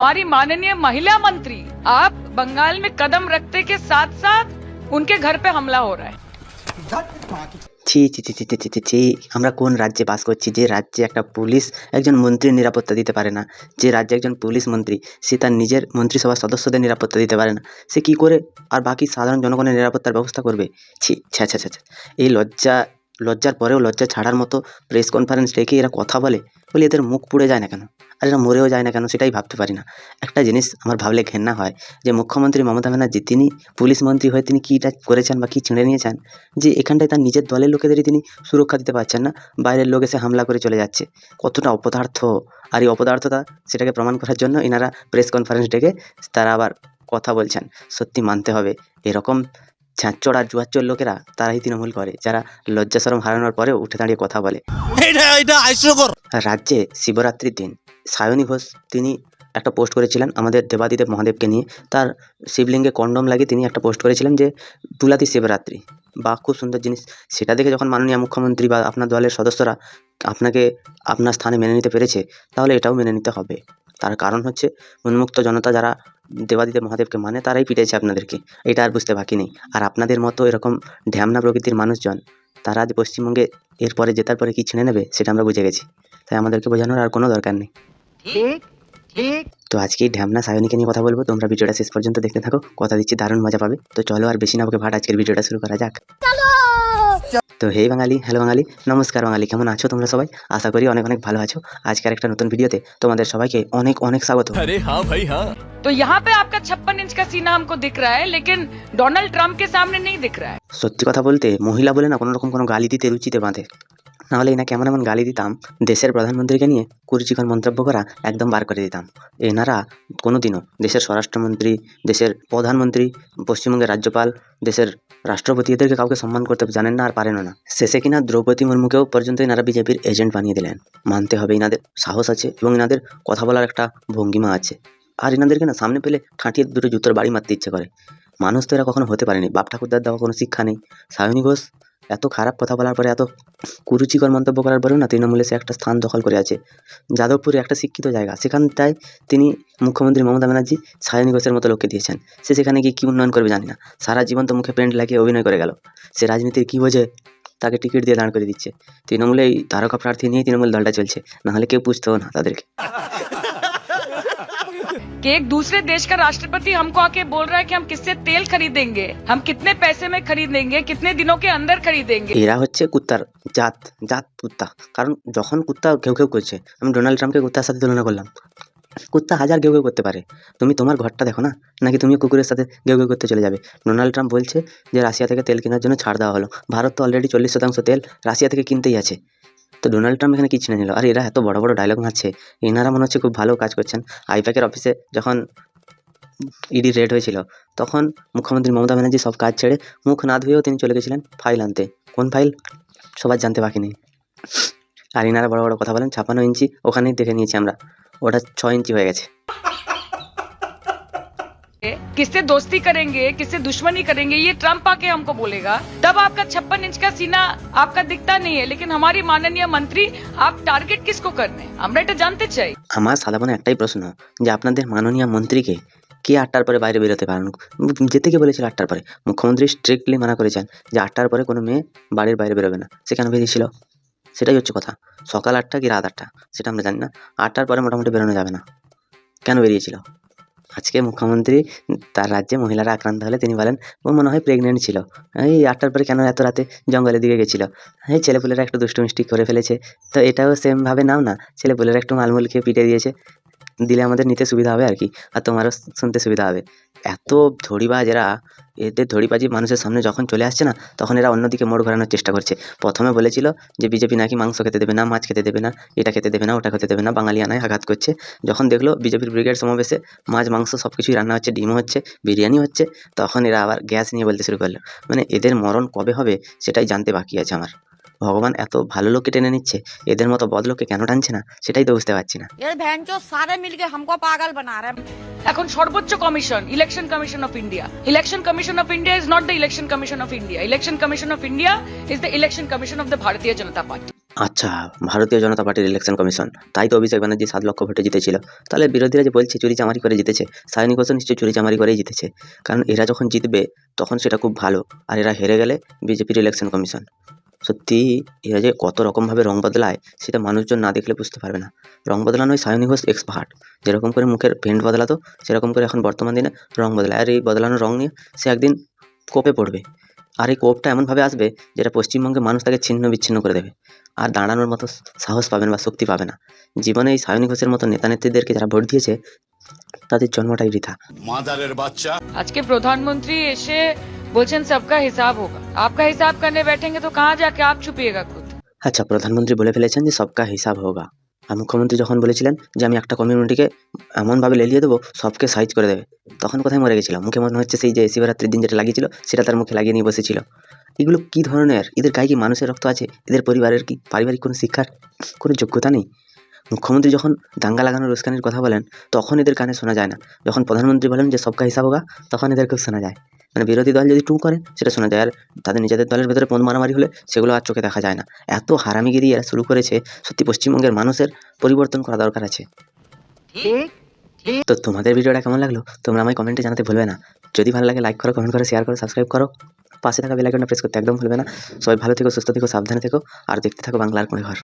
हमारी माननीय महिला मंत्री आप बंगाल में कदम रखते के साथ साथ उनके घर पे हमला हो रहा है। ছি ছি ছি ছি ছি ছি ছি ছি আমরা কোন রাজ্যে বাস করছি যে রাজ্যে একটা পুলিশ একজন মন্ত্রীর নিরাপত্তা দিতে পারে না, যে রাজ্যে একজন পুলিশ মন্ত্রী সে তার নিজের মন্ত্রিসভার সদস্যদের নিরাপত্তা দিতে পারে না, সে কি করে আর বাকি সাধারণ জনগণের নিরাপত্তার ব্যবস্থা করবে? ছি ছ্যা ছ্যা ছ্যা ছ্যা। এই লজ্জার পরেও লজ্জা ছাড়ার মতো প্রেস কনফারেন্স ডেকে এরা কথা বলে এদের মুখ পুড়ে যায় না কেন, আর এরা মরেও যায় না কেন সেটাই ভাবতে পারি না। একটা জিনিস আমার ভাবলে ঘেন্না হয় যে মুখ্যমন্ত্রী মমতা ব্যানার্জি তিনি পুলিশ মন্ত্রী হয়ে তিনি কীটা করেছেন বা কী ছিঁড়ে নিয়েছেন যে এখানটায় তার নিজের দলের লোকেদেরই তিনি সুরক্ষা দিতে পারছেন না, বাইরের লোক এসে হামলা করে চলে যাচ্ছে। কতটা অপদার্থ! আর এই অপদার্থতা সেটাকে প্রমাণ করার জন্য এনারা প্রেস কনফারেন্স ডেকে তারা আবার কথা বলছেন। সত্যি মানতে হবে এরকম ছ্যাঁচড় আর জুয়াচ্চর লোকেরা তারাই তৃণমূল করে, যারা লজ্জা শরম হারানোর পরেও উঠে দাঁড়িয়ে কথা বলে। রাজ্যে শিবরাত্রির দিন সায়নী ঘোষ তিনি একটা পোস্ট করেছিলেন আমাদের দেবাদিদেব মহাদেবকে নিয়ে, তার শিবলিঙ্গে কন্ডম লাগিয়ে তিনি একটা পোস্ট করেছিলেন যে তুলাতি শিবরাত্রি, বা খুব সুন্দর জিনিস। সেটা দেখে যখন মাননীয় মুখ্যমন্ত্রী বা আপনার দলের সদস্যরা আপনাকে আপনার স্থানে মেনে নিতে পেরেছে, তাহলে এটাও মেনে নিতে হবে। তার কারণ হচ্ছে উন্মুক্ত জনতা যারা দেবাদিদেব মহাদেবকে মানে তারাই পিটেছে আপনাদেরকে, এটা আর বুঝতে বাকি নেই। আর আপনাদের মতো এরকম ঢ্যামনা প্রকৃতির মানুষজন তারা যে পশ্চিমবঙ্গে এরপরে জেতার পরে কি ছিঁড়ে নেবে সেটা আমরা বুঝে গেছি, তাই আমাদেরকে বোঝানোর আর কোনো দরকার নেই। তো আজকে এই ঢ্যামনা সায়নীকে নিয়ে কথা বলবো, তোমরা ভিডিওটা শেষ পর্যন্ত দেখতে থাকো, কথা দিচ্ছি দারুণ মজা পাবে। তো চলো আর বেশি না বকে ভাট আজকের ভিডিওটা শুরু করা যাক। তো হে বাঙালি, হ্যালো বাঙালি, নমস্কার বাঙালি, কেমন আছো তোমরা সবাই? আশা করি অনেক অনেক ভালো আছো। আজকের একটা নতুন ভিডিওতে তোমাদের সবাইকে অনেক অনেক স্বাগত। अरे हाँ भाई हाँ। तो यहाँ पे आपका 56 इंच का सीना हमको दिख रहा है, लेकिन डोनाल्ड ट्रम्प के सामने नहीं दिख रहा है। সত্যি কথা বলতে মহিলা বলে না কোনো রকম কোনো গালি দিতে রুচিতে বাঁধে, নাহলে এনাকে এমন এমন গালি দিতাম দেশের প্রধানমন্ত্রীকে নিয়ে কুরুচিকর মন্তব্য করা একদম বার করে দিতাম। এনারা কোনোদিনও দেশের স্বরাষ্ট্রমন্ত্রী, দেশের প্রধানমন্ত্রী, পশ্চিমবঙ্গের রাজ্যপাল, দেশের রাষ্ট্রপতি এদেরকে কাউকে সম্মান করতে জানেন না আর পারেনও না। শেষে কিনা দ্রৌপদী মুর্মুকেও পর্যন্ত এনারা বিজেপির এজেন্ট বানিয়ে দিলেন। মানতে হবে এনাদের সাহস আছে এবং এনাদের কথা বলার একটা ভঙ্গিমা আছে। আর এনাদেরকে না সামনে পেলে ঠাঁটিয়ে দুটো জুতোর বাড়ি মারতে ইচ্ছে করে। মানুষ তো এরা কখনো হতে পারেনি, বাপ ঠাকুরদার দেওয়া কোনো শিক্ষা নেই। সায়নী ঘোষ এত খারাপ কথা বলার পরে, এত কুরুচিকর মন্তব্য করার পরেও না তৃণমূলে সে একটা স্থান দখল করে আছে। যাদবপুরে একটা শিক্ষিত জায়গা, সেখানটায় তিনি মুখ্যমন্ত্রী মমতা ব্যানার্জি সায়নী ঘোষের মতো লোককে দিয়েছেন। সে সেখানে গিয়ে কী উন্নয়ন করবে জানি না, সারা জীবন তো মুখে পেন্ট লাগিয়ে অভিনয় করে গেল। সে রাজনীতির কী বোঝে, তাকে টিকিট দিয়ে দাঁড় করে দিচ্ছে। তৃণমূলে এই তারকা প্রার্থী নিয়েই তৃণমূল দলটা চলছে, নাহলে কেউ পুষতেও না তাদেরকে। कि एक दूसरे देश का राष्ट्रपति हमको आके बोल रहा है कि हम किससे तेल खरीदेंगे, हम कितने पैसे में खरीदेंगे, कितने दिनों के अंदर खरीदेंगे। এরা হচ্ছে কুত্তার জাত কুত্তা। কারণ যখন কুত্তা ঘেউ ঘেউ করছে, আমি ডোনাল্ড ট্রাম্পকে কুত্তার সাথে তুলনা করলাম। কুত্তা হাজার ঘেউ ঘেউ করতে পারে, তুমি তোমার ঘরটা দেখো না, নাকি তুমি কুকুরের সাথে ঘেউ ঘেউ করতে চলে যাবে? ডোনাল্ড ট্রাম্প বলছে যে রাশিয়া থেকে তেল কেনার জন্য ছাড় দেওয়া হলো। ভারত তো অলরেডি 40% তেল রাশিয়া থেকে কিনতেই আছে। তো ডোনাল্ড ট্রাম্প এখানে কি ছিনে নিল? আর এরা এত বড় বড় ডায়লগ মারছে, এনারা মনে হচ্ছে খুব ভালো কাজ করছেন। আইপ্যাকের অফিসে যখন ইডি রেড হয়েছিল, তখন মুখ্যমন্ত্রী মমতা ব্যানার্জি সব কাজ ছেড়ে মুখ না ধুয়েও তিনি চলে গেছিলেন ফাইল আনতে। কোন ফাইল সবার জানতে বাকি নেই। আর এনারা বড় বড় কথা বলেন 56 ইঞ্চি, ওখানেই দেখে নিয়েছি আমরা, ওটা 6 ইঞ্চি হয়ে গেছে। किससे दोस्ती करेंगे, किससे दुश्मनी करेंगे, ये ट्रम्प आके हमको बोलेगा। तब आपका 56 इंच का सीना आपका दिखता नहीं है, लेकिन हमारी माननीय मंत्री आप टारगेट किसको करने, আমরা এটা জানতে চাই। আমার সাধারণ একটাই প্রশ্ন যে আপনাদের মাননীয় মন্ত্রীকে কে 8টার পরে বাইরে বেরোতে পারেন? যেতে কে বলেছিল 8টার পরে? মুখ্যমন্ত্রী স্ট্রিক্টলি মানা করেছেন যে 8টার পরে কোনো মেয়ে বাড়ির বাইরে বেরোবে না। সে কেন বেরিয়েছিল? সেটাই হচ্ছে কথা। সকাল 8টা কি রাত 8টা সেটা আমরা জানি না, 8টার পরে মোটামুটি বেরোনো যাবে না। কেন বেরিয়েছিল? আজকে মুখ্যমন্ত্রী তার রাজ্যে মহিলারা আক্রান্ত হলে তিনি বলেন ও মনে হয় প্রেগনেন্ট ছিল, এই 8টার পরে কেন এত রাতে জঙ্গলের দিকে গেছিল? এই ছেলেপুলেরা একটু দুষ্টু মিষ্টি করে ফেলেছে, তো এটাও সেমভাবে নাও না, ছেলেপুলেরা একটু মালমুল খেয়ে পিটে দিয়েছে, দিলে আমাদের নিতে সুবিধা হবে আর কি, আর তোমারও শুনতে সুবিধা হবে। এত ধড়িবাজ এরা, এদের ধড়িবাজি মানুষের সামনে যখন চলে আসছে না, তখন এরা অন্যদিকে মোড় ঘোরানোর চেষ্টা করছে। প্রথমে বলেছিল যে বিজেপি নাকি মাংস খেতে দেবে না, মাছ খেতে দেবে না, এটা খেতে দেবে না, ওটা খেতে দেবে না, বাঙালিয়ানায় আঘাত করছে। যখন দেখলো বিজেপির ব্রিগেড সমাবেশে মাছ মাংস সব কিছুই রান্না হচ্ছে, ডিমও হচ্ছে, বিরিয়ানি হচ্ছে, তখন এরা আবার গ্যাস নিয়ে বলতে শুরু করলো। মানে এদের মরণ কবে হবে সেটাই জানতে বাকি আছে আমার। ভগবান এত ভালো লোককে টেনে নিচ্ছে, এদের মতো বদলোককে কেন টানছে না সেটাই তো বুঝতে পারছি না। ये भैंचो सारे मिलके हमको पागल बना रहे हैं। এখন সর্বোচ্চ commission election commission of India, election commission of India is not the election commission of India, election commission of India is the election commission of the ভারতীয় জনতা পার্টি। আচ্ছা, ভারতীয় জনতা পার্টির ইলেকশন কমিশন, তাই তো অভিষেক ব্যানার্জি 7 লক্ষ ভোটে জিতেছিল। তাহলে বিরোধীরা যে বলছে চুরি চামারি করে জিতেছে, সায়নী ঘোষও নিশ্চয়ই চুরি চামারি করেই জিতেছে, কারণ এরা যখন জিতবে তখন সেটা খুব ভালো, আর এরা হেরে গেলে বিজেপির ইলেকশন কমিশন সত্যি এরা যে কত রকমভাবে রং বদলায় সেটা মানুষজন না দেখলে বুঝতে পারবে না। রং বদলানোয় সায়নী ঘোষ এক্সপার্ট, যেরকম করে মুখের পেন্ট বদলাতো সেরকম করে এখন বর্তমান দিনে রং বদলায়, আর এই বদলানো রং নিয়ে সে একদিন কোপে পড়বে, আর এই কোপটা এমনভাবে আসবে যেটা পশ্চিমবঙ্গের মানুষ তাকে ছিন্ন বিচ্ছিন্ন করে দেবে, আর দাঁড়ানোর মতো সাহস পাবেন বা শক্তি পাবে না। জীবনে এই সায়নী ঘোষের মতো নেতা নেত্রীদেরকে যারা ভোট দিয়েছে তাদের জন্মটাই বৃথা। মাদারের বাচ্চা। आज के प्रधानमंत्री ऐसे बोलছেন सबका हिसाब होगा, आपका हिसाब करने बैठेंगे तो कहाँ जाके आप छुपिएगा खुद। আচ্ছা, প্রধানমন্ত্রী বলে ফেলেছেন যে সবকা হিসাব হোগা, আর মুখ্যমন্ত্রী যখন বলেছিলেন যে আমি একটা কমিউনিটিকে এমনভাবে লেলিয়ে দেবো সবকে সাইজ করে দেবে, তখন কোথায় মরে গেছিল? মুখে মনে হচ্ছে সেই যে শিবরাত্রির দিন যেটা লাগিয়েছিল সেটা তার মুখে লাগিয়ে নিয়ে বসেছিল। এগুলো কি ধরনের? এদের গায়ে কি মানুষের রক্ত আছে? এদের পরিবারের কি পারিবারিক কোনো শিক্ষার কোনো যোগ্যতা নেই? মুখ্যমন্ত্রী যখন দাঙ্গা লাগানোর উস্কানির কথা বলেন তখন এদের কানে শোনা যায় না, যখন প্রধানমন্ত্রী বলেন যে সবকা হিসাব হোগা তখন এদের খুব শোনা যায়। মানে বিরোধী দল যদি টু করে সেটা শোনা যায়, আর তাদের নিজেদের দলের ভেতরে পদ মারামারি হলে সেগুলো আর চোখে দেখা যায় না। এত হারামিগিরি এরা শুরু করেছে, সত্যি পশ্চিমবঙ্গের মানুষের পরিবর্তন করা দরকার আছে। তো তোমাদের ভিডিওটা কেমন লাগলো তোমরা আমায় কমেন্টে জানাতে ভুলবে না। যদি ভালো লাগে লাইক করো, কমেন্ট করো, শেয়ার করো, সাবস্ক্রাইব করো, পাশে থাকা বেল আইকনটা প্রেস করতে একদম ভুলবে না। সবাই ভালো থেকো, সুস্থ থেকো, সাবধানে থেকো, আর দেখতে থাকো বাংলার কোণে ঘর।